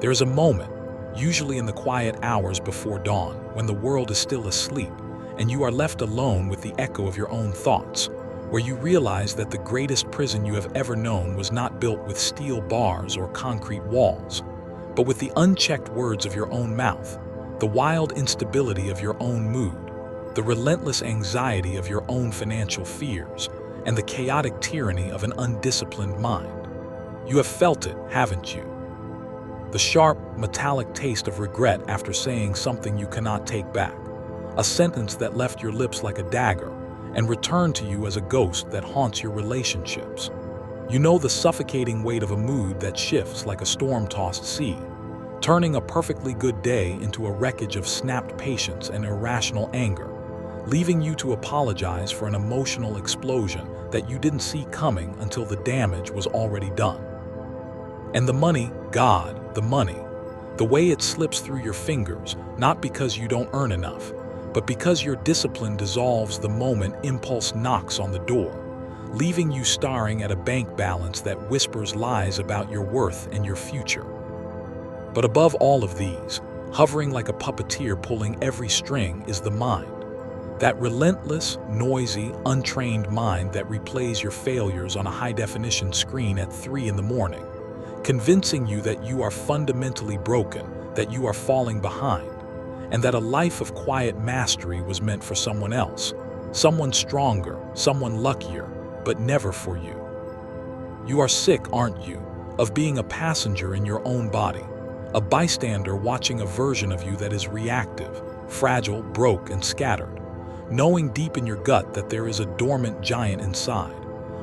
There is a moment, usually in the quiet hours before dawn, when the world is still asleep, and you are left alone with the echo of your own thoughts, where you realize that the greatest prison you have ever known was not built with steel bars or concrete walls, but with the unchecked words of your own mouth, the wild instability of your own mood, the relentless anxiety of your own financial fears, and the chaotic tyranny of an undisciplined mind. You have felt it, haven't you? The sharp, metallic taste of regret after saying something you cannot take back, a sentence that left your lips like a dagger and returned to you as a ghost that haunts your relationships. You know the suffocating weight of a mood that shifts like a storm-tossed sea, turning a perfectly good day into a wreckage of snapped patience and irrational anger, leaving you to apologize for an emotional explosion that you didn't see coming until the damage was already done. And the money, God, the money, the way it slips through your fingers, not because you don't earn enough, but because your discipline dissolves the moment impulse knocks on the door, leaving you staring at a bank balance that whispers lies about your worth and your future. But above all of these, hovering like a puppeteer pulling every string, is the mind. That relentless, noisy, untrained mind that replays your failures on a high-definition screen at 3 in the morning, convincing you that you are fundamentally broken, that you are falling behind, and that a life of quiet mastery was meant for someone else, someone stronger, someone luckier, but never for you. You are sick, aren't you, of being a passenger in your own body, a bystander watching a version of you that is reactive, fragile, broke, and scattered, knowing deep in your gut that there is a dormant giant inside,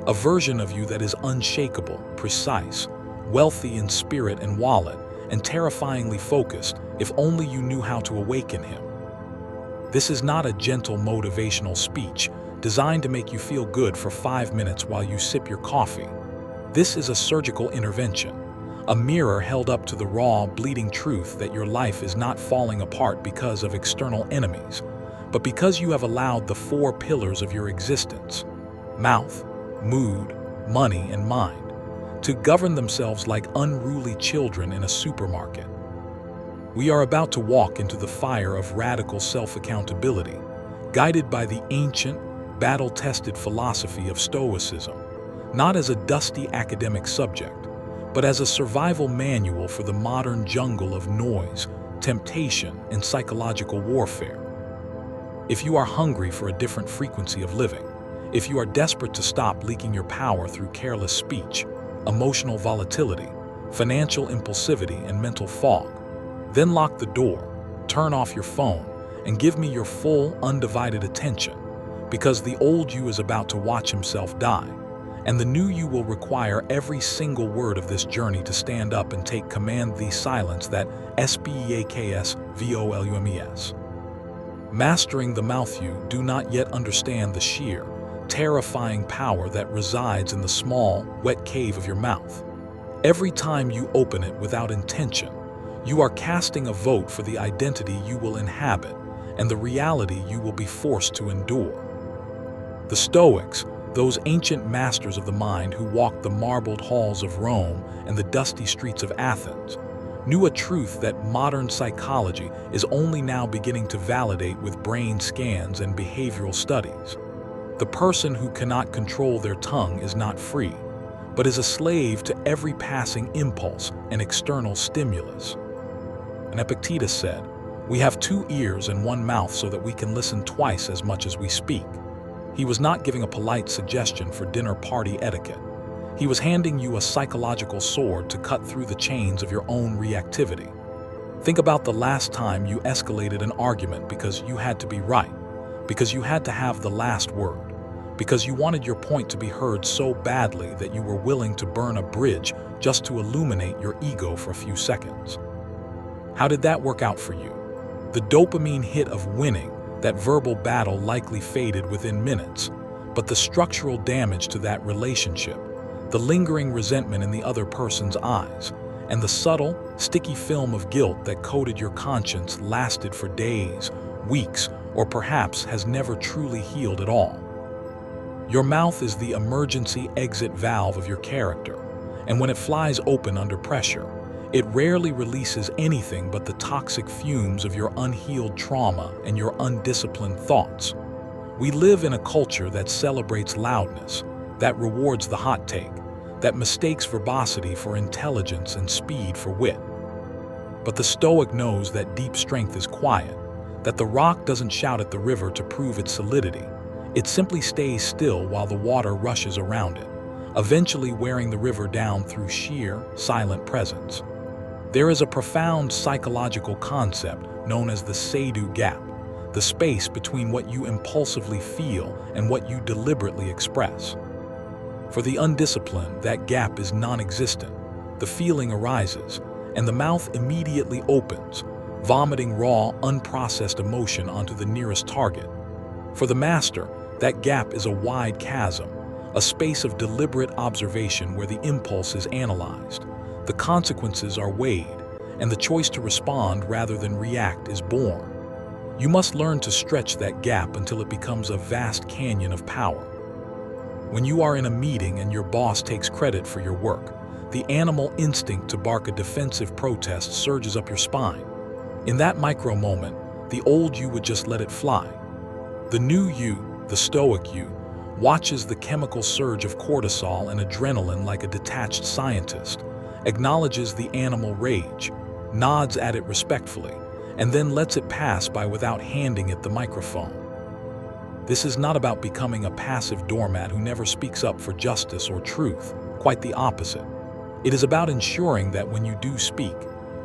a version of you that is unshakable, precise, wealthy in spirit and wallet, and terrifyingly focused, if only you knew how to awaken him. This is not a gentle motivational speech designed to make you feel good for 5 minutes while you sip your coffee. This is a surgical intervention, a mirror held up to the raw, bleeding truth that your life is not falling apart because of external enemies, but because you have allowed the 4 pillars of your existence, mouth, mood, money, and mind, to govern themselves like unruly children in a supermarket. We are about to walk into the fire of radical self-accountability, guided by the ancient, battle-tested philosophy of Stoicism, not as a dusty academic subject, but as a survival manual for the modern jungle of noise, temptation, and psychological warfare. If you are hungry for a different frequency of living, if you are desperate to stop leaking your power through careless speech, emotional volatility, financial impulsivity, and mental fog, then lock the door, turn off your phone, and give me your full, undivided attention, because the old you is about to watch himself die, and the new you will require every single word of this journey to stand up and take command. The silence that speaks. Mastering the mouth, you do not yet understand the sheer, terrifying power that resides in the small, wet cave of your mouth. Every time you open it without intention, you are casting a vote for the identity you will inhabit and the reality you will be forced to endure. The Stoics, those ancient masters of the mind who walked the marbled halls of Rome and the dusty streets of Athens, knew a truth that modern psychology is only now beginning to validate with brain scans and behavioral studies. The person who cannot control their tongue is not free, but is a slave to every passing impulse and external stimulus. And Epictetus said, "We have 2 ears and 1 mouth so that we can listen twice as much as we speak." He was not giving a polite suggestion for dinner party etiquette. He was handing you a psychological sword to cut through the chains of your own reactivity. Think about the last time you escalated an argument because you had to be right, because you had to have the last word, because you wanted your point to be heard so badly that you were willing to burn a bridge just to illuminate your ego for a few seconds. How did that work out for you? The dopamine hit of winning, that verbal battle, likely faded within minutes, but the structural damage to that relationship, the lingering resentment in the other person's eyes, and the subtle, sticky film of guilt that coated your conscience lasted for days, weeks, or perhaps has never truly healed at all. Your mouth is the emergency exit valve of your character, and when it flies open under pressure, It rarely releases anything but the toxic fumes of your unhealed trauma and your undisciplined thoughts. We live in a culture that celebrates loudness, that rewards the hot take, that mistakes verbosity for intelligence and speed for wit. But the Stoic knows that deep strength is quiet, that the rock doesn't shout at the river to prove its solidity. It simply stays still while the water rushes around it, eventually wearing the river down through sheer, silent presence. There is a profound psychological concept known as the say-do gap, the space between what you impulsively feel and what you deliberately express. For the undisciplined, that gap is non-existent. The feeling arises, and the mouth immediately opens, vomiting raw, unprocessed emotion onto the nearest target. For the master, that gap is a wide chasm, a space of deliberate observation where the impulse is analyzed, the consequences are weighed, and the choice to respond rather than react is born. You must learn to stretch that gap until it becomes a vast canyon of power. When you are in a meeting and your boss takes credit for your work, the animal instinct to bark a defensive protest surges up your spine. In that micro moment, the old you would just let it fly. The new you, the Stoic you, watches the chemical surge of cortisol and adrenaline like a detached scientist, acknowledges the animal rage, nods at it respectfully, and then lets it pass by without handing it the microphone. This is not about becoming a passive doormat who never speaks up for justice or truth, quite the opposite. It is about ensuring that when you do speak,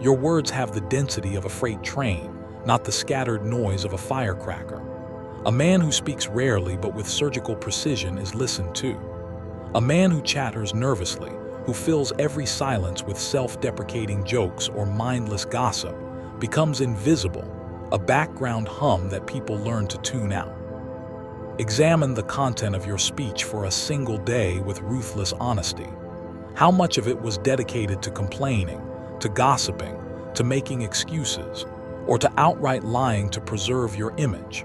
your words have the density of a freight train, not the scattered noise of a firecracker. A man who speaks rarely but with surgical precision is listened to. A man who chatters nervously, who fills every silence with self-deprecating jokes or mindless gossip, becomes invisible, a background hum that people learn to tune out. Examine the content of your speech for a single day with ruthless honesty. How much of it was dedicated to complaining, to gossiping, to making excuses, or to outright lying to preserve your image?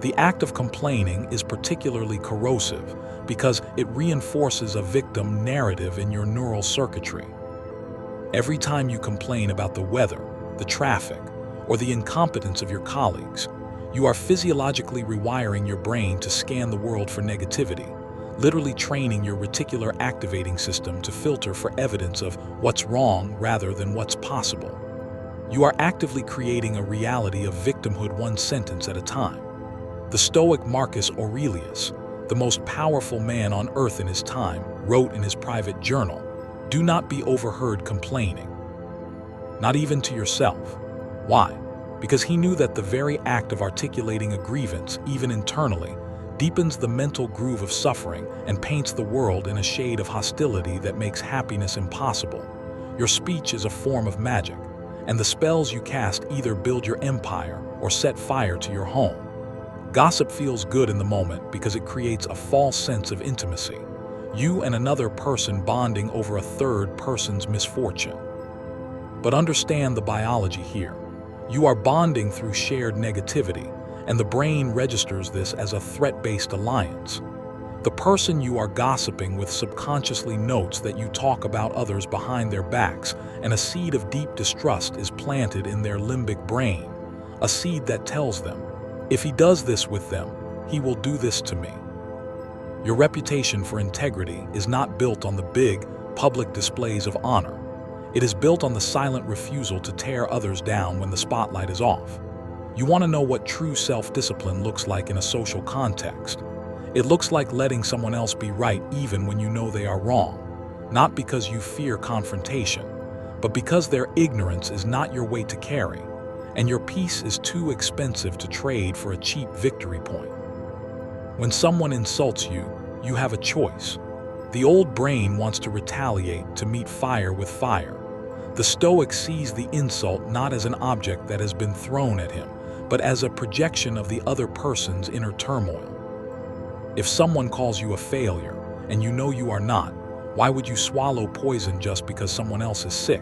The act of complaining is particularly corrosive because it reinforces a victim narrative in your neural circuitry. Every time you complain about the weather, the traffic, or the incompetence of your colleagues, you are physiologically rewiring your brain to scan the world for negativity, literally training your reticular activating system to filter for evidence of what's wrong rather than what's possible. You are actively creating a reality of victimhood one sentence at a time. The Stoic Marcus Aurelius, the most powerful man on earth in his time, wrote in his private journal, "Do not be overheard complaining." Not even to yourself. Why? Because he knew that the very act of articulating a grievance, even internally, deepens the mental groove of suffering and paints the world in a shade of hostility that makes happiness impossible. Your speech is a form of magic, and the spells you cast either build your empire or set fire to your home. Gossip feels good in the moment because it creates a false sense of intimacy, you and another person bonding over a third person's misfortune. But understand the biology here. You are bonding through shared negativity, and the brain registers this as a threat-based alliance. The person you are gossiping with subconsciously notes that you talk about others behind their backs, and a seed of deep distrust is planted in their limbic brain, a seed that tells them, if he does this with them, he will do this to me. Your reputation for integrity is not built on the big, public displays of honor. It is built on the silent refusal to tear others down when the spotlight is off. You want to know what true self-discipline looks like in a social context. It looks like letting someone else be right even when you know they are wrong, not because you fear confrontation, but because their ignorance is not your weight to carry, and your peace is too expensive to trade for a cheap victory point. When someone insults you, you have a choice. The old brain wants to retaliate, to meet fire with fire. The Stoic sees the insult not as an object that has been thrown at him, but as a projection of the other person's inner turmoil. If someone calls you a failure, and you know you are not, why would you swallow poison just because someone else is sick?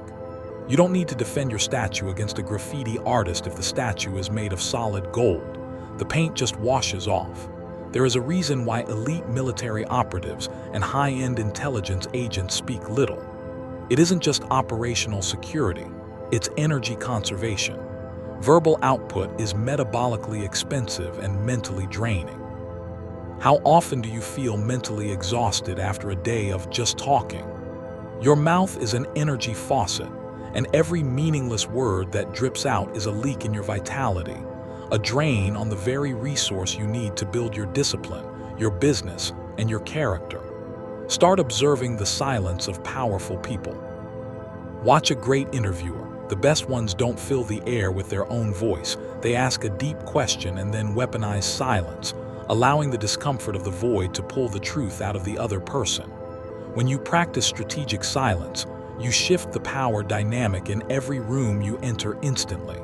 You don't need to defend your statue against a graffiti artist if the statue is made of solid gold. The paint just washes off. There is a reason why elite military operatives and high-end intelligence agents speak little. It isn't just operational security, it's energy conservation. Verbal output is metabolically expensive and mentally draining. How often do you feel mentally exhausted after a day of just talking? Your mouth is an energy faucet, and every meaningless word that drips out is a leak in your vitality, a drain on the very resource you need to build your discipline, your business, and your character. Start observing the silence of powerful people. Watch a great interviewer. The best ones don't fill the air with their own voice. They ask a deep question and then weaponize silence, allowing the discomfort of the void to pull the truth out of the other person. When you practice strategic silence, you shift the power dynamic in every room you enter instantly.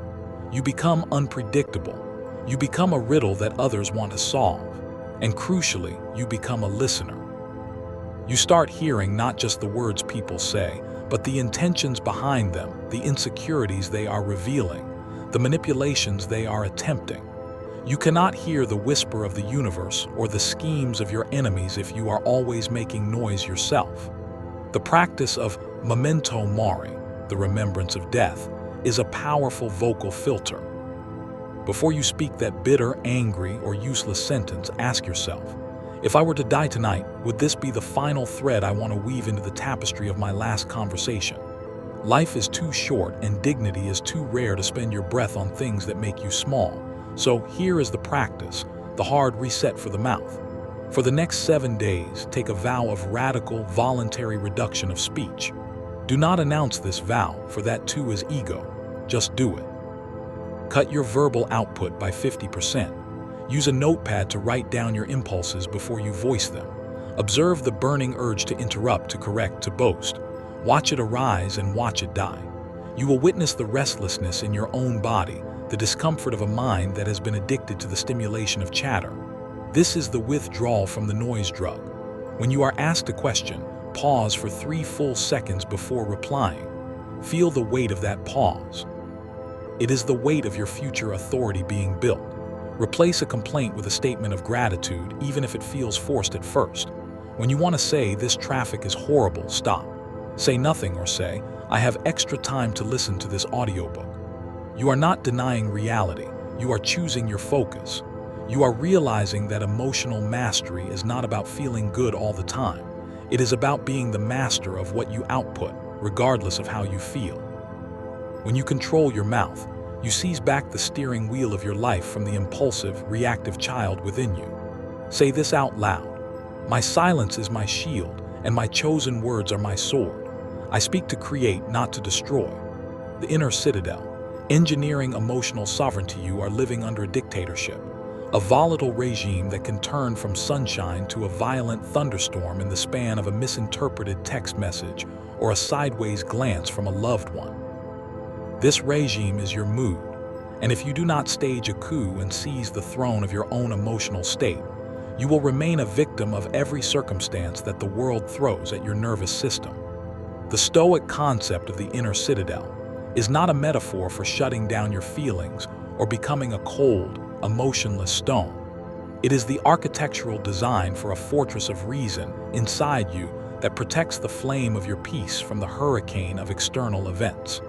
You become unpredictable. You become a riddle that others want to solve. And crucially, you become a listener. You start hearing not just the words people say, but the intentions behind them, the insecurities they are revealing, the manipulations they are attempting. You cannot hear the whisper of the universe or the schemes of your enemies if you are always making noise yourself. The practice of memento mori, the remembrance of death, is a powerful vocal filter. Before you speak that bitter, angry, or useless sentence, ask yourself, if I were to die tonight, would this be the final thread I want to weave into the tapestry of my last conversation? Life is too short and dignity is too rare to spend your breath on things that make you small. So here is the practice, the hard reset for the mouth. For the next 7 days, take a vow of radical, voluntary reduction of speech. Do not announce this vow, for that too is ego. Just do it. Cut your verbal output by 50%. Use a notepad to write down your impulses before you voice them. Observe the burning urge to interrupt, to correct, to boast. Watch it arise and watch it die. You will witness the restlessness in your own body, the discomfort of a mind that has been addicted to the stimulation of chatter. This is the withdrawal from the noise drug. When you are asked a question, pause for 3 full seconds before replying. Feel the weight of that pause. It is the weight of your future authority being built. Replace a complaint with a statement of gratitude, even if it feels forced at first. When you want to say, "This traffic is horrible," stop. Say nothing, or say, "I have extra time to listen to this audiobook." You are not denying reality. You are choosing your focus. You are realizing that emotional mastery is not about feeling good all the time. It is about being the master of what you output, regardless of how you feel. When you control your mouth, you seize back the steering wheel of your life from the impulsive, reactive child within you. Say this out loud. My silence is my shield, and my chosen words are my sword. I speak to create, not to destroy. The inner citadel, engineering emotional sovereignty. You are living under a dictatorship, a volatile regime that can turn from sunshine to a violent thunderstorm in the span of a misinterpreted text message or a sideways glance from a loved one. This regime is your mood, and if you do not stage a coup and seize the throne of your own emotional state, you will remain a victim of every circumstance that the world throws at your nervous system. The Stoic concept of the inner citadel is not a metaphor for shutting down your feelings or becoming a cold, emotionless stone. It is the architectural design for a fortress of reason inside you that protects the flame of your peace from the hurricane of external events.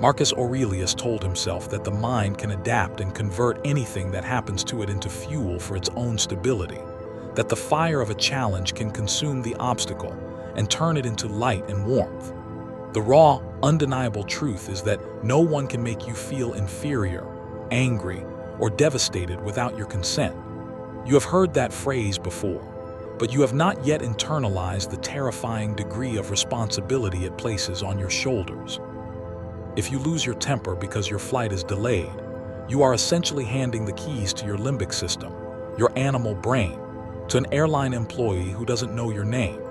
Marcus Aurelius told himself that the mind can adapt and convert anything that happens to it into fuel for its own stability, that the fire of a challenge can consume the obstacle and turn it into light and warmth. The raw, undeniable truth is that no one can make you feel inferior, angry, or devastated without your consent. You have heard that phrase before, but you have not yet internalized the terrifying degree of responsibility it places on your shoulders. If you lose your temper because your flight is delayed, you are essentially handing the keys to your limbic system, your animal brain, to an airline employee who doesn't know your name.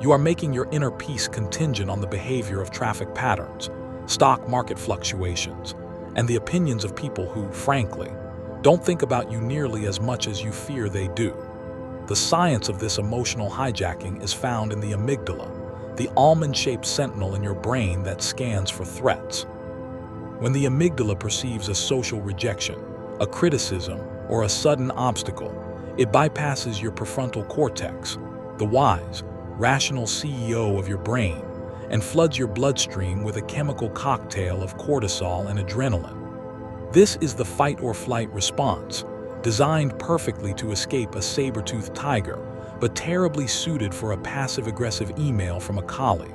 You are making your inner peace contingent on the behavior of traffic patterns, stock market fluctuations, and the opinions of people who, frankly, don't think about you nearly as much as you fear they do. The science of this emotional hijacking is found in the amygdala, the almond-shaped sentinel in your brain that scans for threats. When the amygdala perceives a social rejection, a criticism, or a sudden obstacle, it bypasses your prefrontal cortex, the wise, rational CEO of your brain, and floods your bloodstream with a chemical cocktail of cortisol and adrenaline. This is the fight-or-flight response, designed perfectly to escape a saber-toothed tiger, but terribly suited for a passive-aggressive email from a colleague.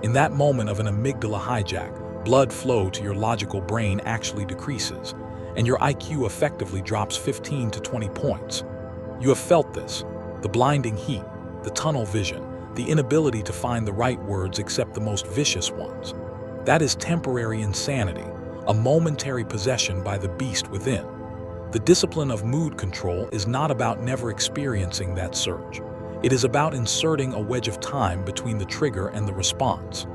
In that moment of an amygdala hijack, blood flow to your logical brain actually decreases, and your IQ effectively drops 15 to 20 points. You have felt this: the blinding heat, the tunnel vision, the inability to find the right words except the most vicious ones. That is temporary insanity, a momentary possession by the beast within. The discipline of mood control is not about never experiencing that surge. It is about inserting a wedge of time between the trigger and the response.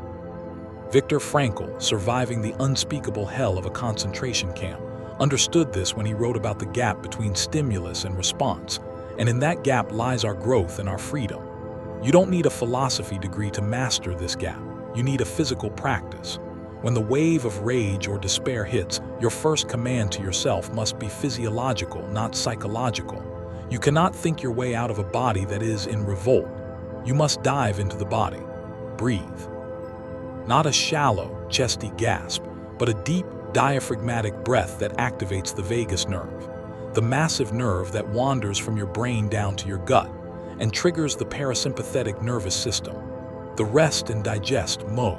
Viktor Frankl, surviving the unspeakable hell of a concentration camp, understood this when he wrote about the gap between stimulus and response, and in that gap lies our growth and our freedom. You don't need a philosophy degree to master this gap. You need a physical practice. When the wave of rage or despair hits, your first command to yourself must be physiological, not psychological. You cannot think your way out of a body that is in revolt. You must dive into the body. Breathe. Not a shallow, chesty gasp, but a deep, diaphragmatic breath that activates the vagus nerve, the massive nerve that wanders from your brain down to your gut and triggers the parasympathetic nervous system, the rest and digest mode.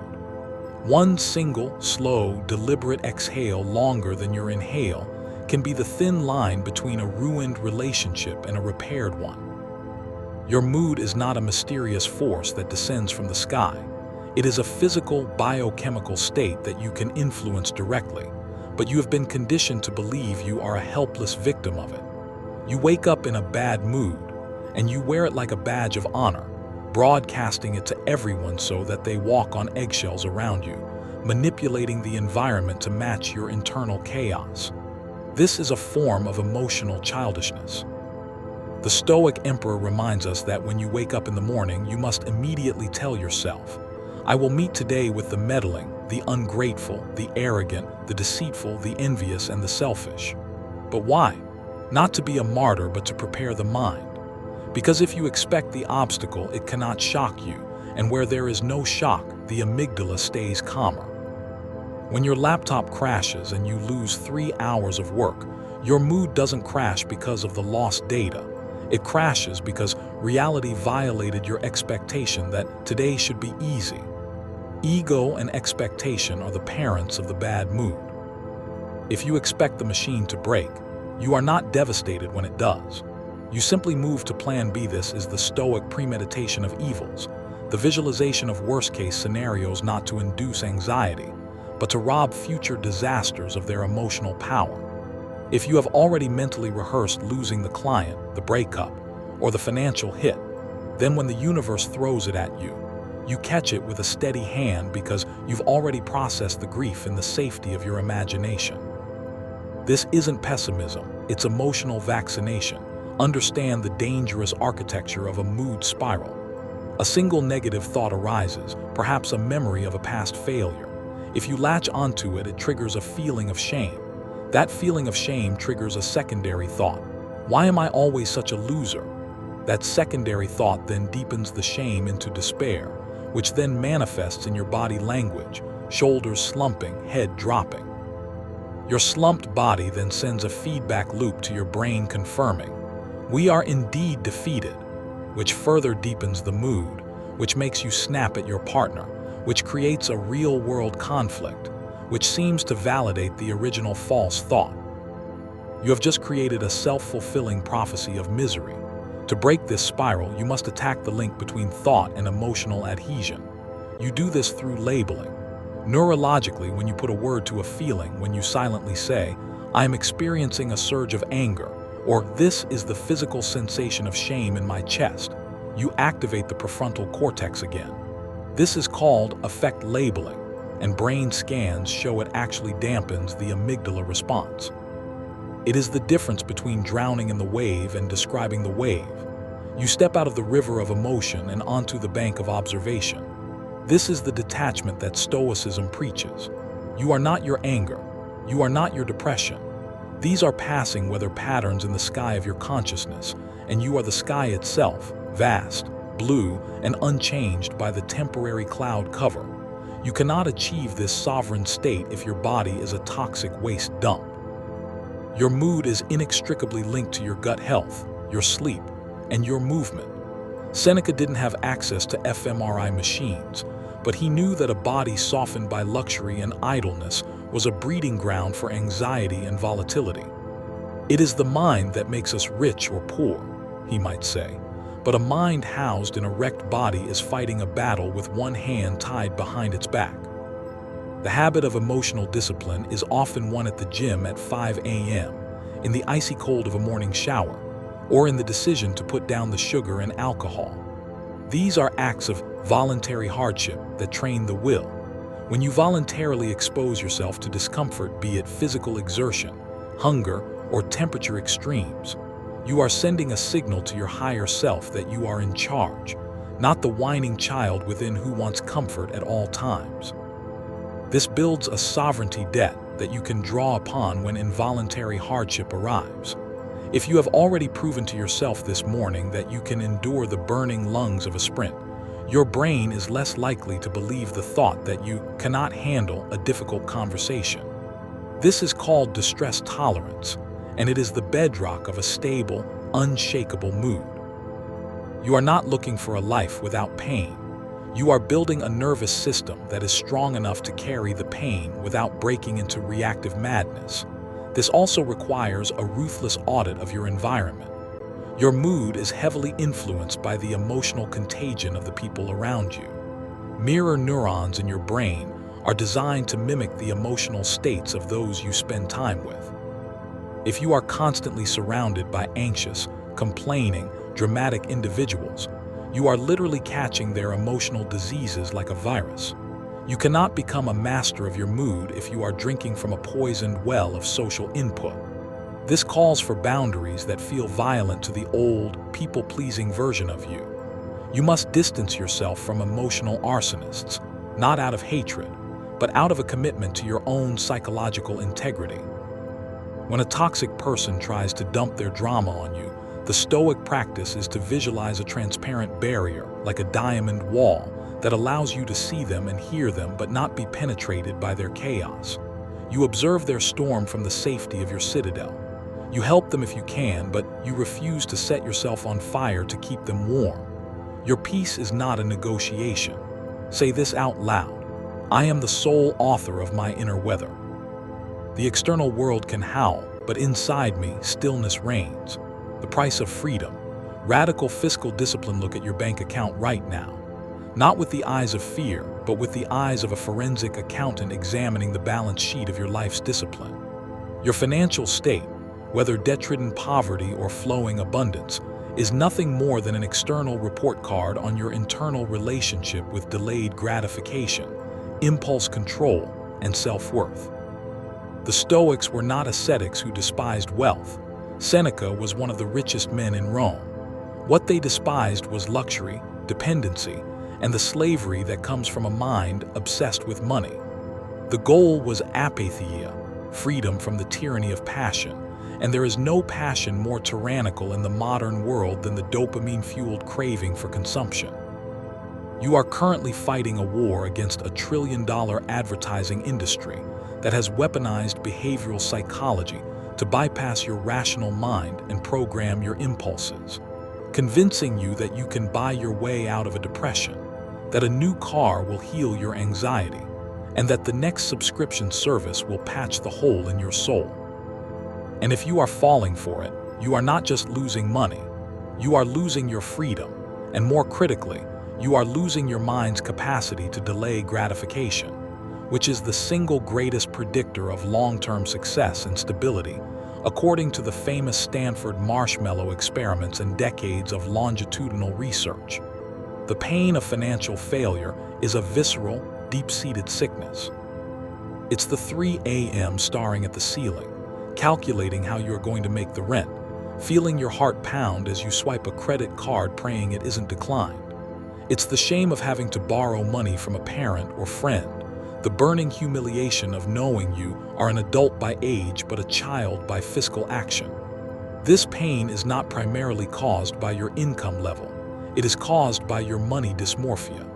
One single, slow, deliberate exhale longer than your inhale can be the thin line between a ruined relationship and a repaired one. Your mood is not a mysterious force that descends from the sky. It is a physical, biochemical state that you can influence directly, but you have been conditioned to believe you are a helpless victim of it. You wake up in a bad mood, and you wear it like a badge of honor, broadcasting it to everyone so that they walk on eggshells around you, manipulating the environment to match your internal chaos. This is a form of emotional childishness. The Stoic emperor reminds us that when you wake up in the morning, you must immediately tell yourself, "I will meet today with the meddling, the ungrateful, the arrogant, the deceitful, the envious, and the selfish." But why? Not to be a martyr, but to prepare the mind. Because if you expect the obstacle, it cannot shock you, and where there is no shock, the amygdala stays calmer. When your laptop crashes and you lose 3 hours of work, your mood doesn't crash because of the lost data. It crashes because reality violated your expectation that today should be easy. Ego and expectation are the parents of the bad mood. If you expect the machine to break, you are not devastated when it does. You simply move to plan B. This is the Stoic premeditation of evils, the visualization of worst-case scenarios not to induce anxiety, but to rob future disasters of their emotional power. If you have already mentally rehearsed losing the client, the breakup, or the financial hit, then when the universe throws it at you, you catch it with a steady hand because you've already processed the grief in the safety of your imagination. This isn't pessimism, it's emotional vaccination. Understand the dangerous architecture of a mood spiral. A single negative thought arises, perhaps a memory of a past failure. If you latch onto it, it triggers a feeling of shame. That feeling of shame triggers a secondary thought. Why am I always such a loser? That secondary thought then deepens the shame into despair, which then manifests in your body language, shoulders slumping, head dropping. Your slumped body then sends a feedback loop to your brain confirming, "We are indeed defeated," which further deepens the mood, which makes you snap at your partner, which creates a real-world conflict, which seems to validate the original false thought. You have just created a self-fulfilling prophecy of misery. To break this spiral, you must attack the link between thought and emotional adhesion. You do this through labeling. Neurologically, when you put a word to a feeling, when you silently say, "I am experiencing a surge of anger," or "This is the physical sensation of shame in my chest," you activate the prefrontal cortex again. This is called affect labeling, and brain scans show it actually dampens the amygdala response. It is the difference between drowning in the wave and describing the wave. You step out of the river of emotion and onto the bank of observation. This is the detachment that Stoicism preaches. You are not your anger. You are not your depression. These are passing weather patterns in the sky of your consciousness, and you are the sky itself, vast, blue, and unchanged by the temporary cloud cover. You cannot achieve this sovereign state if your body is a toxic waste dump. Your mood is inextricably linked to your gut health, your sleep, and your movement. Seneca didn't have access to fMRI machines, but he knew that a body softened by luxury and idleness was a breeding ground for anxiety and volatility. It is the mind that makes us rich or poor, he might say, but a mind housed in a wrecked body is fighting a battle with one hand tied behind its back. The habit of emotional discipline is often won at the gym at 5 a.m., in the icy cold of a morning shower, or in the decision to put down the sugar and alcohol. These are acts of voluntary hardship that train the will. When you voluntarily expose yourself to discomfort, be it physical exertion, hunger, or temperature extremes, you are sending a signal to your higher self that you are in charge, not the whining child within who wants comfort at all times. This builds a sovereignty debt that you can draw upon when involuntary hardship arrives. If you have already proven to yourself this morning that you can endure the burning lungs of a sprint, your brain is less likely to believe the thought that you cannot handle a difficult conversation. This is called distress tolerance, and it is the bedrock of a stable, unshakable mood. You are not looking for a life without pain. You are building a nervous system that is strong enough to carry the pain without breaking into reactive madness. This also requires a ruthless audit of your environment. Your mood is heavily influenced by the emotional contagion of the people around you. Mirror neurons in your brain are designed to mimic the emotional states of those you spend time with. If you are constantly surrounded by anxious, complaining, dramatic individuals, you are literally catching their emotional diseases like a virus. You cannot become a master of your mood if you are drinking from a poisoned well of social input. This calls for boundaries that feel violent to the old, people-pleasing version of you. You must distance yourself from emotional arsonists, not out of hatred, but out of a commitment to your own psychological integrity. When a toxic person tries to dump their drama on you, the Stoic practice is to visualize a transparent barrier, like a diamond wall, that allows you to see them and hear them but not be penetrated by their chaos. You observe their storm from the safety of your citadel. You help them if you can, but you refuse to set yourself on fire to keep them warm. Your peace is not a negotiation. Say this out loud: I am the sole author of my inner weather. The external world can howl, but inside me, stillness reigns. The price of freedom. Radical fiscal discipline. Look at your bank account right now. Not with the eyes of fear, but with the eyes of a forensic accountant examining the balance sheet of your life's discipline. Your financial state, whether debt-ridden poverty or flowing abundance, is nothing more than an external report card on your internal relationship with delayed gratification, impulse control, and self-worth. The Stoics were not ascetics who despised wealth. Seneca was one of the richest men in Rome. What they despised was luxury, dependency, and the slavery that comes from a mind obsessed with money. The goal was apatheia, freedom from the tyranny of passion, and there is no passion more tyrannical in the modern world than the dopamine-fueled craving for consumption. You are currently fighting a war against a trillion-dollar advertising industry that has weaponized behavioral psychology to bypass your rational mind and program your impulses, convincing you that you can buy your way out of a depression, that a new car will heal your anxiety, and that the next subscription service will patch the hole in your soul. And if you are falling for it, you are not just losing money, you are losing your freedom, and more critically, you are losing your mind's capacity to delay gratification, which is the single greatest predictor of long-term success and stability, according to the famous Stanford marshmallow experiments and decades of longitudinal research. The pain of financial failure is a visceral, deep-seated sickness. It's the 3 a.m. staring at the ceiling, calculating how you're going to make the rent, feeling your heart pound as you swipe a credit card praying it isn't declined. It's the shame of having to borrow money from a parent or friend, the burning humiliation of knowing you are an adult by age but a child by fiscal action. This pain is not primarily caused by your income level. It is caused by your money dysmorphia.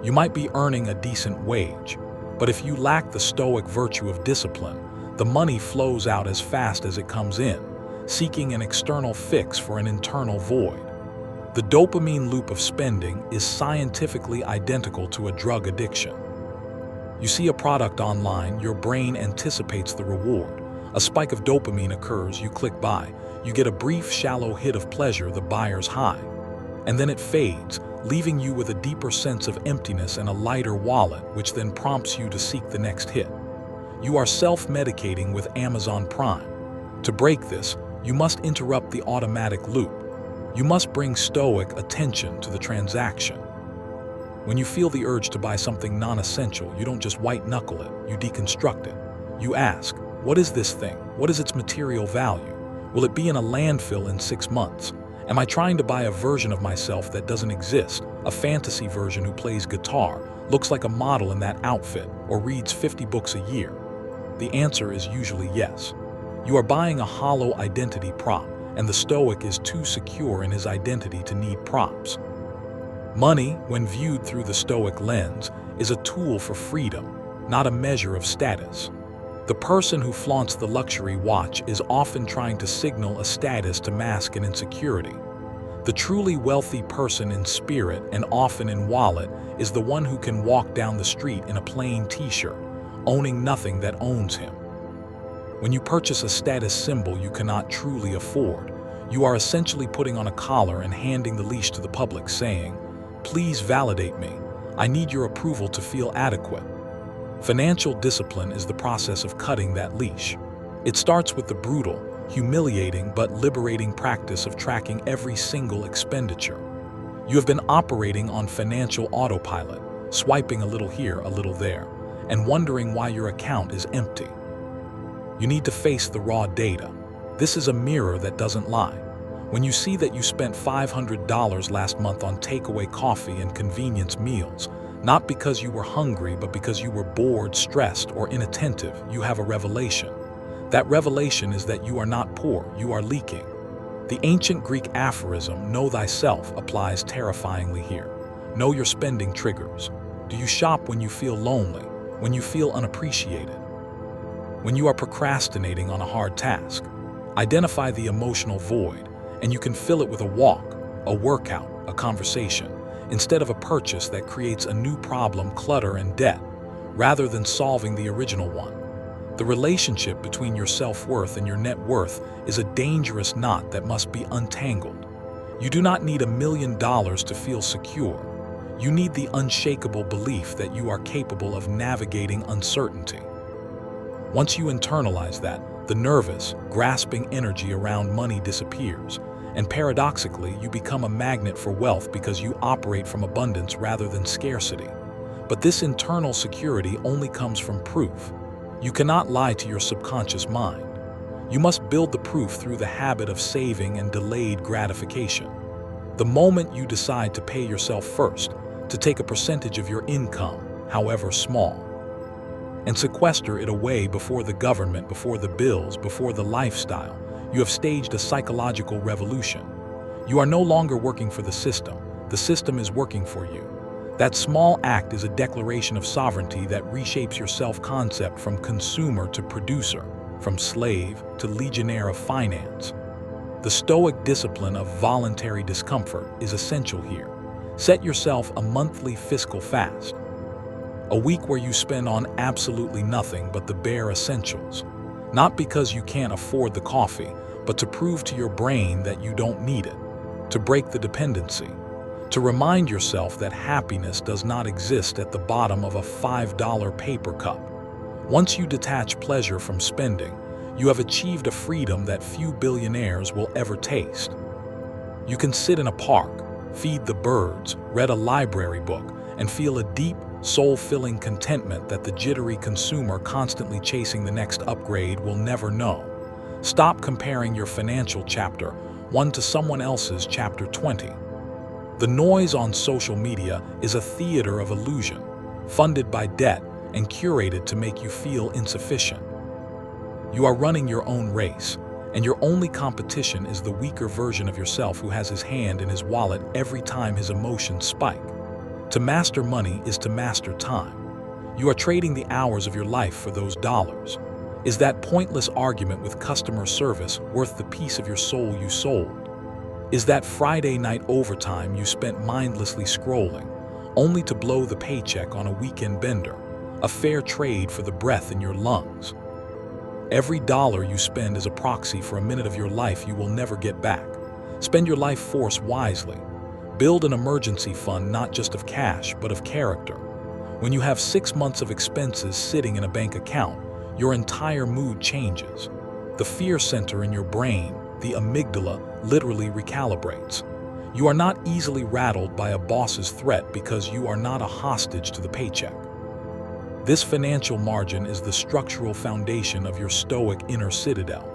You might be earning a decent wage, but if you lack the Stoic virtue of discipline, the money flows out as fast as it comes in, seeking an external fix for an internal void. The dopamine loop of spending is scientifically identical to a drug addiction. You see a product online, your brain anticipates the reward. A spike of dopamine occurs, you click buy. You get a brief, shallow hit of pleasure, the buyer's high. And then it fades, leaving you with a deeper sense of emptiness and a lighter wallet, which then prompts you to seek the next hit. You are self-medicating with Amazon Prime. To break this, you must interrupt the automatic loop. You must bring Stoic attention to the transaction. When you feel the urge to buy something non-essential, you don't just white-knuckle it, you deconstruct it. You ask, what is this thing? What is its material value? Will it be in a landfill in 6 months? Am I trying to buy a version of myself that doesn't exist, a fantasy version who plays guitar, looks like a model in that outfit, or reads 50 books a year? The answer is usually yes. You are buying a hollow identity prop, and the Stoic is too secure in his identity to need props. Money, when viewed through the Stoic lens, is a tool for freedom, not a measure of status. The person who flaunts the luxury watch is often trying to signal a status to mask an insecurity. The truly wealthy person in spirit and often in wallet is the one who can walk down the street in a plain t-shirt, owning nothing that owns him. When you purchase a status symbol you cannot truly afford, you are essentially putting on a collar and handing the leash to the public, saying, "Please validate me. I need your approval to feel adequate." Financial discipline is the process of cutting that leash. It starts with the brutal, humiliating but liberating practice of tracking every single expenditure. You have been operating on financial autopilot, swiping a little here, a little there, and wondering why your account is empty. You need to face the raw data. This is a mirror that doesn't lie. When you see that you spent $500 last month on takeaway coffee and convenience meals, not because you were hungry, but because you were bored, stressed, or inattentive, you have a revelation. That revelation is that you are not poor, you are leaking. The ancient Greek aphorism, "Know thyself," applies terrifyingly here. Know your spending triggers. Do you shop when you feel lonely, when you feel unappreciated, when you are procrastinating on a hard task? Identify the emotional void, and you can fill it with a walk, a workout, a conversation, instead of a purchase that creates a new problem, clutter, and debt, rather than solving the original one. The relationship between your self-worth and your net worth is a dangerous knot that must be untangled. You do not need $1 million to feel secure. You need the unshakable belief that you are capable of navigating uncertainty. Once you internalize that, the nervous, grasping energy around money disappears, and paradoxically, you become a magnet for wealth because you operate from abundance rather than scarcity. But this internal security only comes from proof. You cannot lie to your subconscious mind. You must build the proof through the habit of saving and delayed gratification. The moment you decide to pay yourself first, to take a percentage of your income, however small, and sequester it away before the government, before the bills, before the lifestyle, you have staged a psychological revolution. You are no longer working for the system is working for you. That small act is a declaration of sovereignty that reshapes your self-concept from consumer to producer, from slave to legionnaire of finance. The Stoic discipline of voluntary discomfort is essential here. Set yourself a monthly fiscal fast, a week where you spend on absolutely nothing but the bare essentials, not because you can't afford the coffee, but to prove to your brain that you don't need it, to break the dependency, to remind yourself that happiness does not exist at the bottom of a $5 paper cup. Once you detach pleasure from spending, you have achieved a freedom that few billionaires will ever taste. You can sit in a park, feed the birds, read a library book, and feel a deep, soul-filling contentment that the jittery consumer constantly chasing the next upgrade will never know. Stop comparing your financial chapter 1 to someone else's chapter 20. The noise on social media is a theater of illusion, funded by debt and curated to make you feel insufficient. You are running your own race, and your only competition is the weaker version of yourself who has his hand in his wallet every time his emotions spike. To master money is to master time. You are trading the hours of your life for those dollars. Is that pointless argument with customer service worth the piece of your soul you sold? Is that Friday night overtime you spent mindlessly scrolling, only to blow the paycheck on a weekend bender, a fair trade for the breath in your lungs? Every dollar you spend is a proxy for a minute of your life you will never get back. Spend your life force wisely. Build an emergency fund not just of cash, but of character. When you have 6 months of expenses sitting in a bank account, your entire mood changes. The fear center in your brain, the amygdala, literally recalibrates. You are not easily rattled by a boss's threat because you are not a hostage to the paycheck. This financial margin is the structural foundation of your Stoic inner citadel.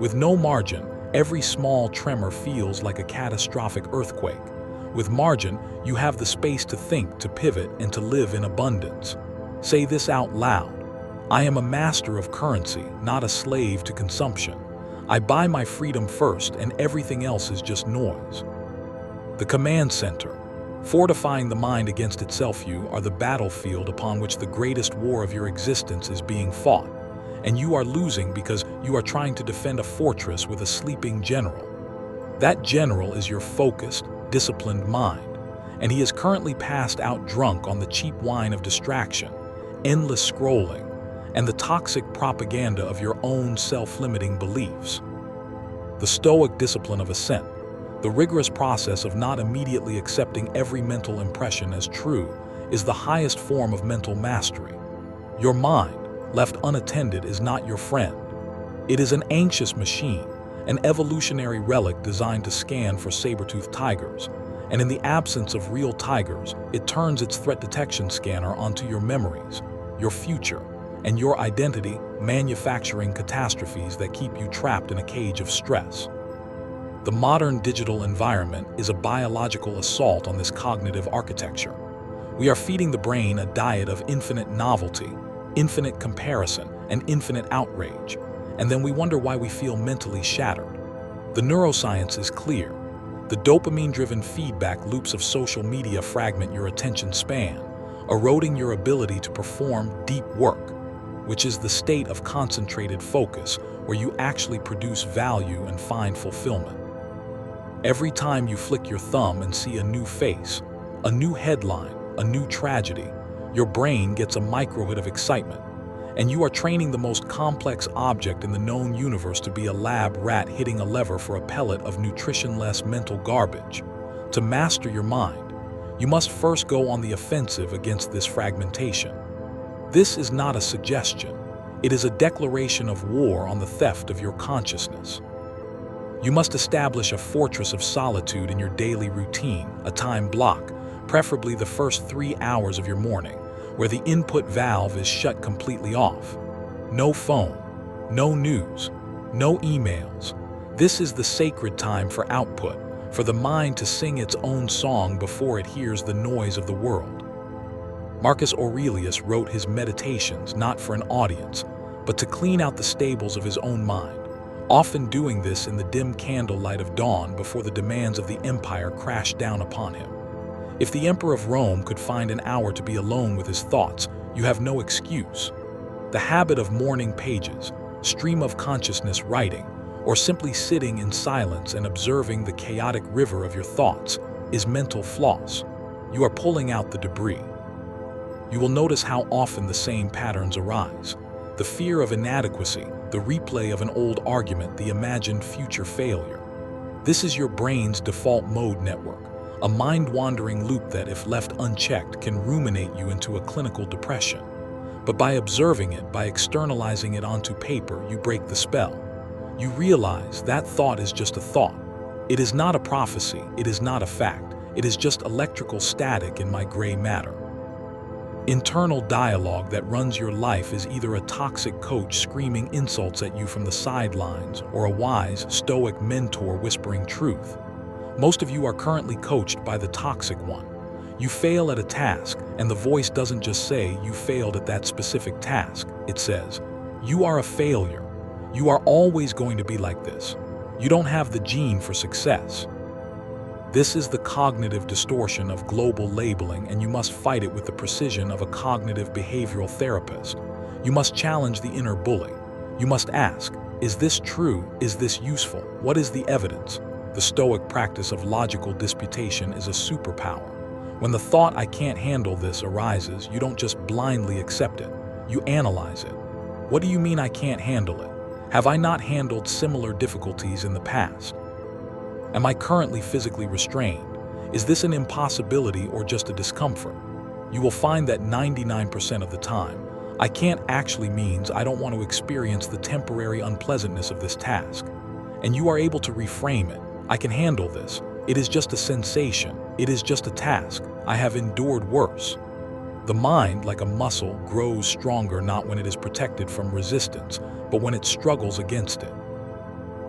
With no margin, every small tremor feels like a catastrophic earthquake. With margin, you have the space to think, to pivot, and to live in abundance. Say this out loud. I am a master of currency, not a slave to consumption. I buy my freedom first, and everything else is just noise. The command center. Fortifying the mind against itself, you are the battlefield upon which the greatest war of your existence is being fought, and you are losing because you are trying to defend a fortress with a sleeping general. That general is your focused, disciplined mind, and he is currently passed out drunk on the cheap wine of distraction, endless scrolling, and the toxic propaganda of your own self-limiting beliefs. The Stoic discipline of assent. The rigorous process of not immediately accepting every mental impression as true is the highest form of mental mastery. Your mind, left unattended, is not your friend. It is an anxious machine, an evolutionary relic designed to scan for saber-toothed tigers, and in the absence of real tigers, it turns its threat detection scanner onto your memories, your future, and your identity, manufacturing catastrophes that keep you trapped in a cage of stress. The modern digital environment is a biological assault on this cognitive architecture. We are feeding the brain a diet of infinite novelty, infinite comparison, and infinite outrage, and then we wonder why we feel mentally shattered. The neuroscience is clear. The dopamine-driven feedback loops of social media fragment your attention span, eroding your ability to perform deep work, which is the state of concentrated focus where you actually produce value and find fulfillment. Every time you flick your thumb and see a new face, a new headline, a new tragedy, your brain gets a microhit of excitement, and you are training the most complex object in the known universe to be a lab rat hitting a lever for a pellet of nutritionless mental garbage. To master your mind, you must first go on the offensive against this fragmentation. This is not a suggestion. It is a declaration of war on the theft of your consciousness. You must establish a fortress of solitude in your daily routine, a time block, preferably the first 3 hours of your morning, where the input valve is shut completely off. No phone, no news, no emails. This is the sacred time for output, for the mind to sing its own song before it hears the noise of the world. Marcus Aurelius wrote his Meditations not for an audience, but to clean out the stables of his own mind, often doing this in the dim candlelight of dawn before the demands of the empire crashed down upon him. If the Emperor of Rome could find an hour to be alone with his thoughts, you have no excuse. The habit of morning pages, stream of consciousness writing, or simply sitting in silence and observing the chaotic river of your thoughts is mental floss. You are pulling out the debris. You will notice how often the same patterns arise. The fear of inadequacy, the replay of an old argument, the imagined future failure. This is your brain's default mode network, a mind-wandering loop that, if left unchecked, can ruminate you into a clinical depression. But by observing it, by externalizing it onto paper, you break the spell. You realize that thought is just a thought. It is not a prophecy, it is not a fact, it is just electrical static in my gray matter. Internal dialogue that runs your life is either a toxic coach screaming insults at you from the sidelines or a wise, stoic mentor whispering truth. Most of you are currently coached by the toxic one. You fail at a task, and the voice doesn't just say you failed at that specific task. It says, you are a failure. You are always going to be like this. You don't have the gene for success. This is the cognitive distortion of global labeling, and you must fight it with the precision of a cognitive behavioral therapist. You must challenge the inner bully. You must ask, is this true? Is this useful? What is the evidence? The Stoic practice of logical disputation is a superpower. When the thought "I can't handle this" arises, you don't just blindly accept it. You analyze it. What do you mean I can't handle it? Have I not handled similar difficulties in the past? Am I currently physically restrained? Is this an impossibility or just a discomfort? You will find that 99% of the time, I can't actually means I don't want to experience the temporary unpleasantness of this task. And you are able to reframe it. I can handle this. It is just a sensation. It is just a task. I have endured worse. The mind, like a muscle, grows stronger not when it is protected from resistance, but when it struggles against it.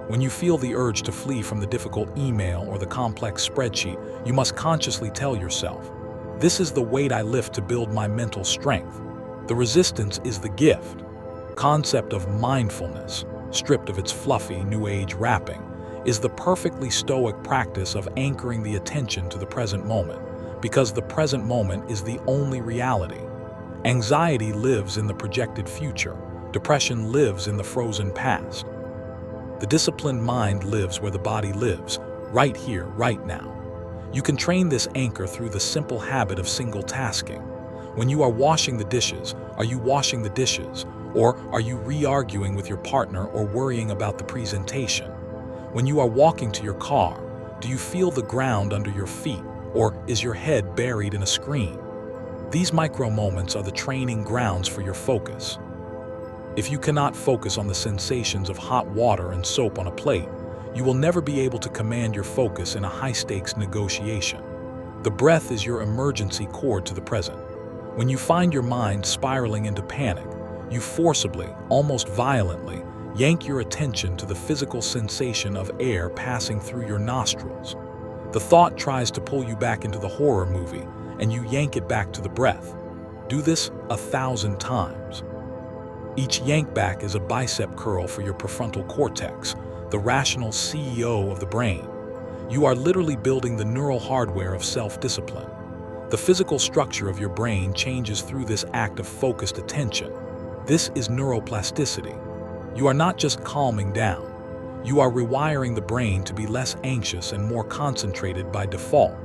When you feel the urge to flee from the difficult email or the complex spreadsheet, you must consciously tell yourself, this is the weight I lift to build my mental strength. The resistance is the gift. Concept of mindfulness, stripped of its fluffy New Age wrapping, is the perfectly Stoic practice of anchoring the attention to the present moment, because the present moment is the only reality. Anxiety lives in the projected future. Depression lives in the frozen past. The disciplined mind lives where the body lives, right here, right now. You can train this anchor through the simple habit of single tasking. When you are washing the dishes, are you washing the dishes? Or are you re-arguing with your partner or worrying about the presentation? When you are walking to your car, do you feel the ground under your feet? Or is your head buried in a screen? These micro moments are the training grounds for your focus. If you cannot focus on the sensations of hot water and soap on a plate, you will never be able to command your focus in a high-stakes negotiation. The breath is your emergency cord to the present. When you find your mind spiraling into panic, you forcibly, almost violently, yank your attention to the physical sensation of air passing through your nostrils. The thought tries to pull you back into the horror movie, and you yank it back to the breath. Do this 1,000 times. Each yank back is a bicep curl for your prefrontal cortex, the rational CEO of the brain. You are literally building the neural hardware of self-discipline. The physical structure of your brain changes through this act of focused attention. This is neuroplasticity. You are not just calming down. You are rewiring the brain to be less anxious and more concentrated by default.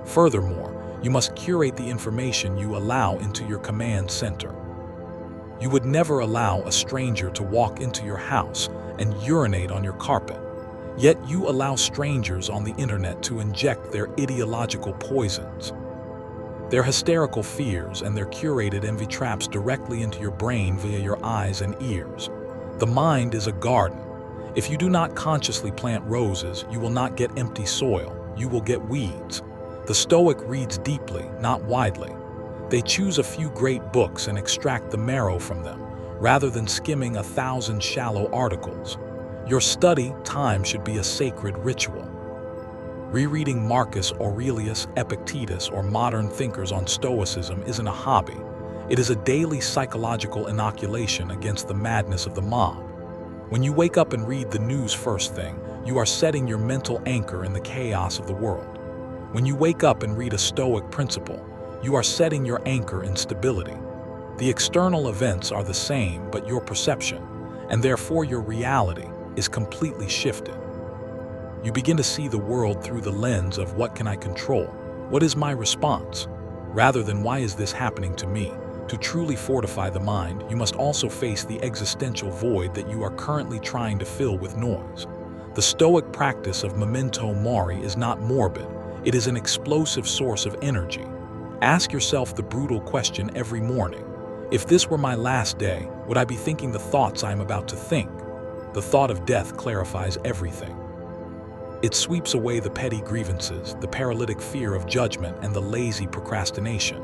Furthermore, you must curate the information you allow into your command center. You would never allow a stranger to walk into your house and urinate on your carpet. Yet you allow strangers on the internet to inject their ideological poisons, their hysterical fears, and their curated envy traps directly into your brain via your eyes and ears. The mind is a garden. If you do not consciously plant roses, you will not get empty soil. You will get weeds. The Stoic reads deeply, not widely. They choose a few great books and extract the marrow from them, rather than skimming 1,000 shallow articles. Your study time should be a sacred ritual. Rereading Marcus Aurelius, Epictetus, or modern thinkers on Stoicism isn't a hobby. It is a daily psychological inoculation against the madness of the mob. When you wake up and read the news first thing, you are setting your mental anchor in the chaos of the world. When you wake up and read a Stoic principle, you are setting your anchor in stability. The external events are the same, but your perception, and therefore your reality, is completely shifted. You begin to see the world through the lens of what can I control? What is my response? Rather than why is this happening to me? To truly fortify the mind, you must also face the existential void that you are currently trying to fill with noise. The Stoic practice of memento mori is not morbid. It is an explosive source of energy. Ask yourself the brutal question every morning. If this were my last day, would I be thinking the thoughts I am about to think? The thought of death clarifies everything. It sweeps away the petty grievances, the paralytic fear of judgment, and the lazy procrastination.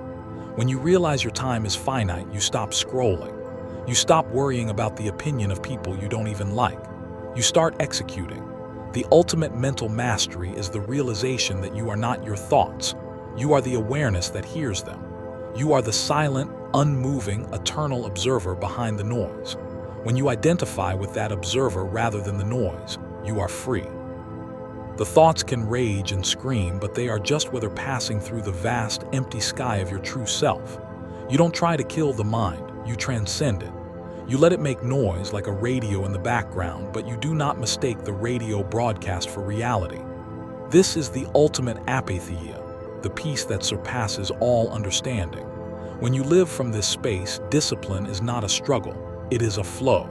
When you realize your time is finite, you stop scrolling. You stop worrying about the opinion of people you don't even like. You start executing. The ultimate mental mastery is the realization that you are not your thoughts. You are the awareness that hears them. You are the silent, unmoving, eternal observer behind the noise. When you identify with that observer rather than the noise, you are free. The thoughts can rage and scream, but they are just whether passing through the vast, empty sky of your true self. You don't try to kill the mind, you transcend it. You let it make noise like a radio in the background, but you do not mistake the radio broadcast for reality. This is the ultimate apatheia, the peace that surpasses all understanding. When you live from this space, discipline is not a struggle, it is a flow.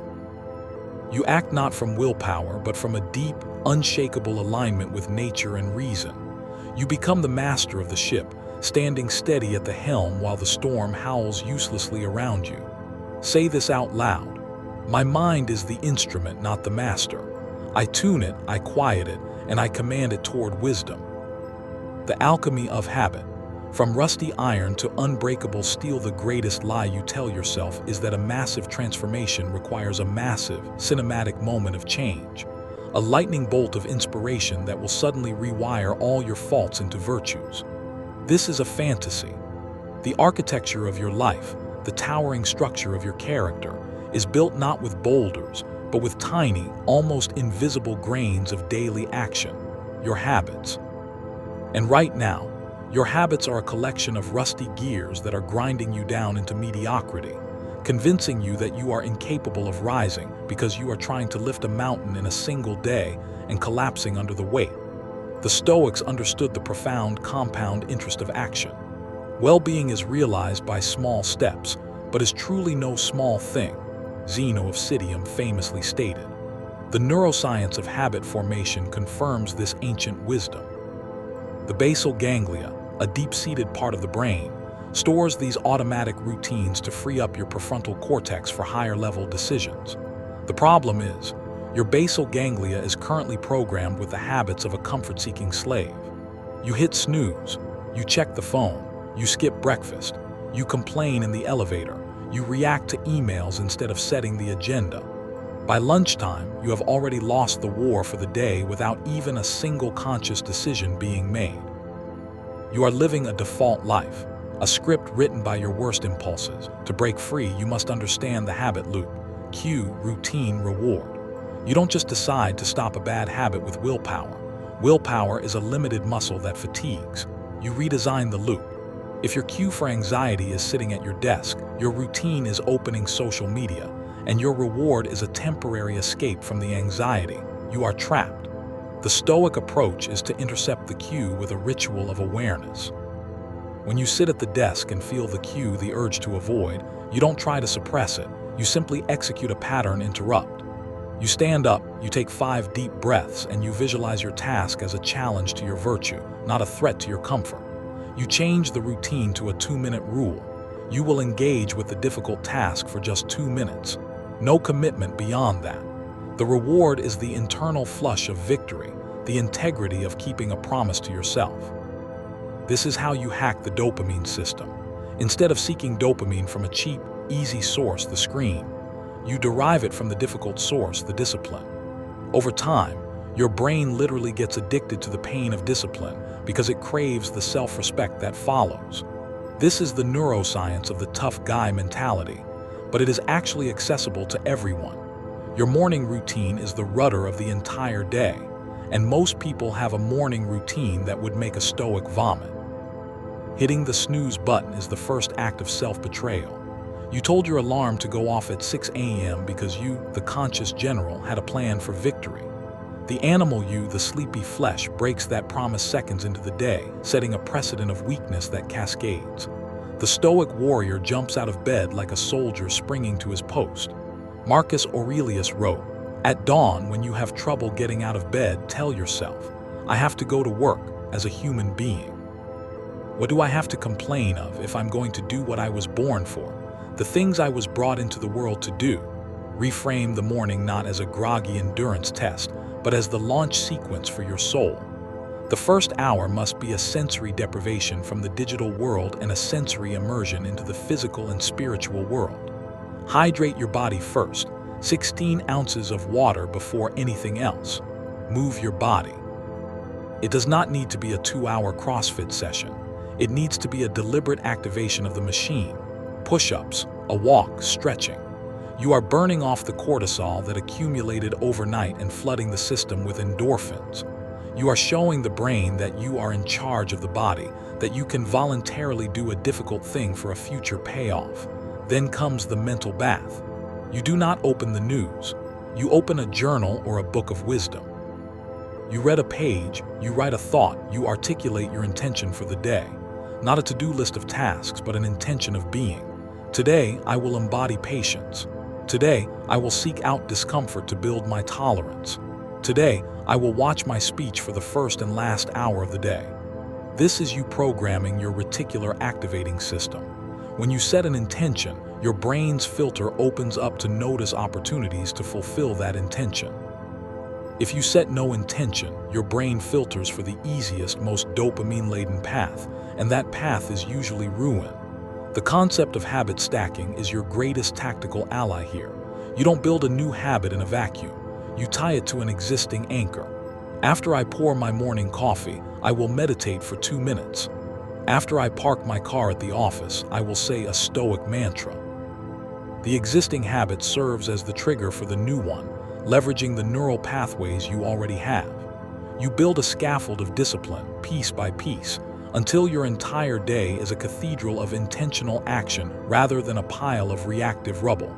You act not from willpower, but from a deep, unshakable alignment with nature and reason. You become the master of the ship, standing steady at the helm while the storm howls uselessly around you. Say this out loud. My mind is the instrument, not the master. I tune it, I quiet it, and I command it toward wisdom. The alchemy of habit. From rusty iron to unbreakable steel, the greatest lie you tell yourself is that a massive transformation requires a massive, cinematic moment of change. A lightning bolt of inspiration that will suddenly rewire all your faults into virtues. This is a fantasy. The architecture of your life, the towering structure of your character, is built not with boulders, but with tiny, almost invisible grains of daily action, your habits. And right now, your habits are a collection of rusty gears that are grinding you down into mediocrity, convincing you that you are incapable of rising because you are trying to lift a mountain in a single day and collapsing under the weight. The Stoics understood the profound compound interest of action. Well-being is realized by small steps, but is truly no small thing, Zeno of Citium famously stated. The neuroscience of habit formation confirms this ancient wisdom. The basal ganglia, a deep-seated part of the brain, stores these automatic routines to free up your prefrontal cortex for higher-level decisions. The problem is, your basal ganglia is currently programmed with the habits of a comfort-seeking slave. You hit snooze, you check the phone, you skip breakfast, you complain in the elevator, you react to emails instead of setting the agenda. By lunchtime, you have already lost the war for the day without even a single conscious decision being made. You are living a default life, a script written by your worst impulses. To break free, you must understand the habit loop. Cue, routine, reward. You don't just decide to stop a bad habit with willpower. Willpower is a limited muscle that fatigues. You redesign the loop. If your cue for anxiety is sitting at your desk, your routine is opening social media, and your reward is a temporary escape from the anxiety, you are trapped. The Stoic approach is to intercept the cue with a ritual of awareness. When you sit at the desk and feel the cue, the urge to avoid, you don't try to suppress it, you simply execute a pattern interrupt. You stand up, you take 5 deep breaths, and you visualize your task as a challenge to your virtue, not a threat to your comfort. You change the routine to a 2-minute rule. You will engage with the difficult task for just 2 minutes. No commitment beyond that. The reward is the internal flush of victory, the integrity of keeping a promise to yourself. This is how you hack the dopamine system. Instead of seeking dopamine from a cheap, easy source, the screen, you derive it from the difficult source, the discipline. Over time, your brain literally gets addicted to the pain of discipline because it craves the self-respect that follows. This is the neuroscience of the tough guy mentality, but it is actually accessible to everyone. Your morning routine is the rudder of the entire day, and most people have a morning routine that would make a Stoic vomit. Hitting the snooze button is the first act of self-betrayal. You told your alarm to go off at 6 a.m. because you, the conscious general, had a plan for victory. The animal you, the sleepy flesh, breaks that promise seconds into the day, setting a precedent of weakness that cascades. The Stoic warrior jumps out of bed like a soldier springing to his post. Marcus Aurelius wrote, "At dawn, when you have trouble getting out of bed, tell yourself, I have to go to work as a human being. What do I have to complain of if I'm going to do what I was born for? The things I was brought into the world to do." Reframe the morning not as a groggy endurance test, but as the launch sequence for your soul. The first hour must be a sensory deprivation from the digital world and a sensory immersion into the physical and spiritual world. Hydrate your body first, 16 ounces of water before anything else. Move your body. It does not need to be a 2-hour CrossFit session. It needs to be a deliberate activation of the machine. Push-ups, a walk, stretching. You are burning off the cortisol that accumulated overnight and flooding the system with endorphins. You are showing the brain that you are in charge of the body, that you can voluntarily do a difficult thing for a future payoff. Then comes the mental bath. You do not open the news. You open a journal or a book of wisdom. You read a page, you write a thought, you articulate your intention for the day. Not a to-do list of tasks, but an intention of being. Today, I will embody patience. Today, I will seek out discomfort to build my tolerance. Today, I will watch my speech for the first and last hour of the day. This is you programming your reticular activating system. When you set an intention, your brain's filter opens up to notice opportunities to fulfill that intention. If you set no intention, your brain filters for the easiest, most dopamine-laden path, and that path is usually ruin. The concept of habit stacking is your greatest tactical ally here. You don't build a new habit in a vacuum. You tie it to an existing anchor. After I pour my morning coffee, I will meditate for 2 minutes. After I park my car at the office, I will say a Stoic mantra. The existing habit serves as the trigger for the new one, leveraging the neural pathways you already have. You build a scaffold of discipline, piece by piece, until your entire day is a cathedral of intentional action rather than a pile of reactive rubble.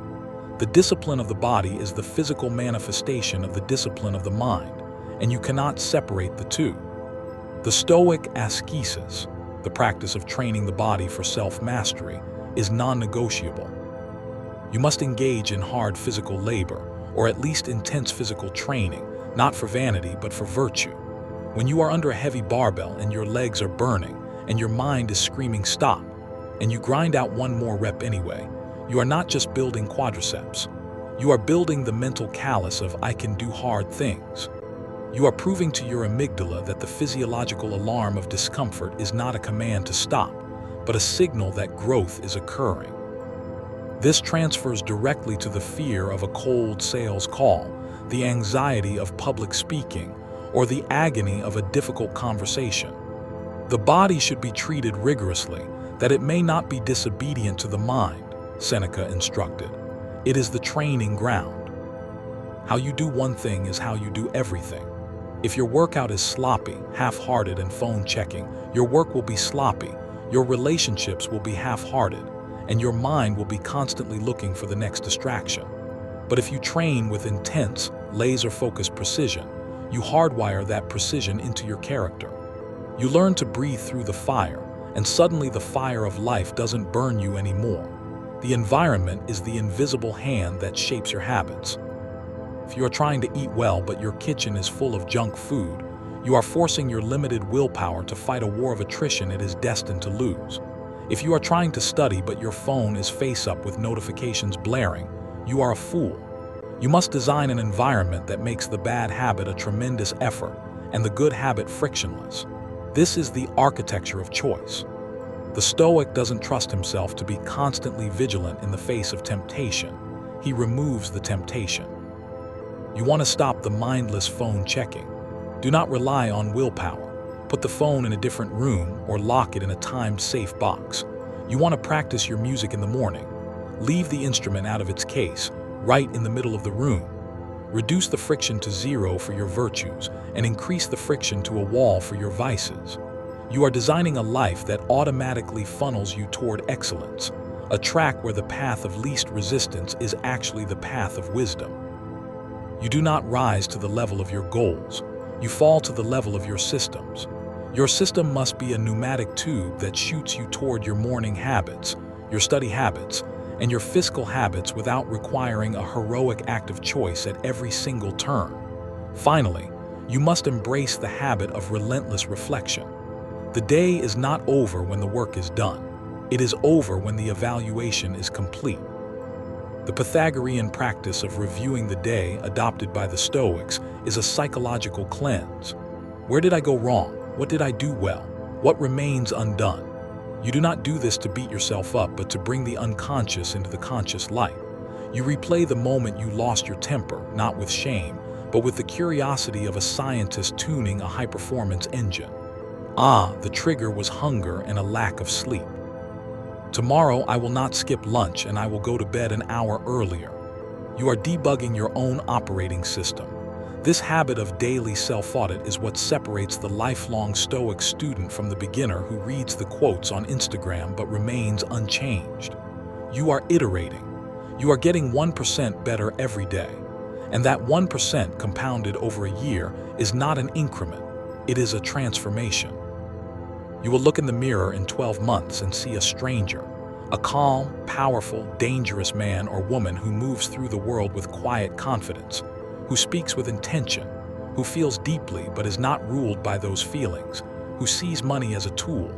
The discipline of the body is the physical manifestation of the discipline of the mind, and you cannot separate the two. The Stoic ascesis, the practice of training the body for self-mastery, is non-negotiable. You must engage in hard physical labor, or at least intense physical training, not for vanity but for virtue. When you are under a heavy barbell and your legs are burning, and your mind is screaming stop, and you grind out one more rep anyway, you are not just building quadriceps. You are building the mental callus of I can do hard things. You are proving to your amygdala that the physiological alarm of discomfort is not a command to stop, but a signal that growth is occurring. This transfers directly to the fear of a cold sales call, the anxiety of public speaking, or the agony of a difficult conversation. The body should be treated rigorously, that it may not be disobedient to the mind, Seneca instructed. It is the training ground. How you do one thing is how you do everything. If your workout is sloppy, half-hearted, and phone-checking, your work will be sloppy, your relationships will be half-hearted, and your mind will be constantly looking for the next distraction. But if you train with intense, laser-focused precision, you hardwire that precision into your character. You learn to breathe through the fire, and suddenly the fire of life doesn't burn you anymore. The environment is the invisible hand that shapes your habits. If you are trying to eat well but your kitchen is full of junk food, you are forcing your limited willpower to fight a war of attrition it is destined to lose. If you are trying to study but your phone is face up with notifications blaring, you are a fool. You must design an environment that makes the bad habit a tremendous effort and the good habit frictionless. This is the architecture of choice. The Stoic doesn't trust himself to be constantly vigilant in the face of temptation. He removes the temptation. You want to stop the mindless phone checking. Do not rely on willpower. Put the phone in a different room or lock it in a timed safe box. You want to practice your music in the morning. Leave the instrument out of its case, right in the middle of the room. Reduce the friction to 0 for your virtues and increase the friction to a wall for your vices. You are designing a life that automatically funnels you toward excellence, a track where the path of least resistance is actually the path of wisdom. You do not rise to the level of your goals. You fall to the level of your systems. Your system must be a pneumatic tube that shoots you toward your morning habits, your study habits, and your fiscal habits without requiring a heroic act of choice at every single turn. Finally, you must embrace the habit of relentless reflection. The day is not over when the work is done. It is over when the evaluation is complete. The Pythagorean practice of reviewing the day adopted by the Stoics is a psychological cleanse. Where did I go wrong? What did I do well? What remains undone? You do not do this to beat yourself up, but to bring the unconscious into the conscious light. You replay the moment you lost your temper, not with shame, but with the curiosity of a scientist tuning a high-performance engine. Ah, the trigger was hunger and a lack of sleep. Tomorrow I will not skip lunch and I will go to bed an hour earlier. You are debugging your own operating system. This habit of daily self-audit is what separates the lifelong Stoic student from the beginner who reads the quotes on Instagram but remains unchanged. You are iterating. You are getting 1% better every day. And that 1% compounded over a year is not an increment, it is a transformation. You will look in the mirror in 12 months and see a stranger, a calm, powerful, dangerous man or woman who moves through the world with quiet confidence, who speaks with intention, who feels deeply but is not ruled by those feelings, who sees money as a tool,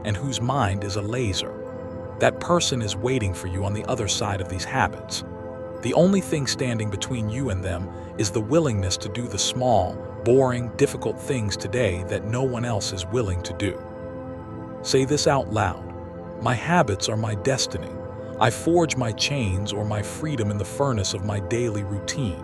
and whose mind is a laser. That person is waiting for you on the other side of these habits. The only thing standing between you and them is the willingness to do the small, boring, difficult things today that no one else is willing to do. Say this out loud. My habits are my destiny. I forge my chains or my freedom in the furnace of my daily routine.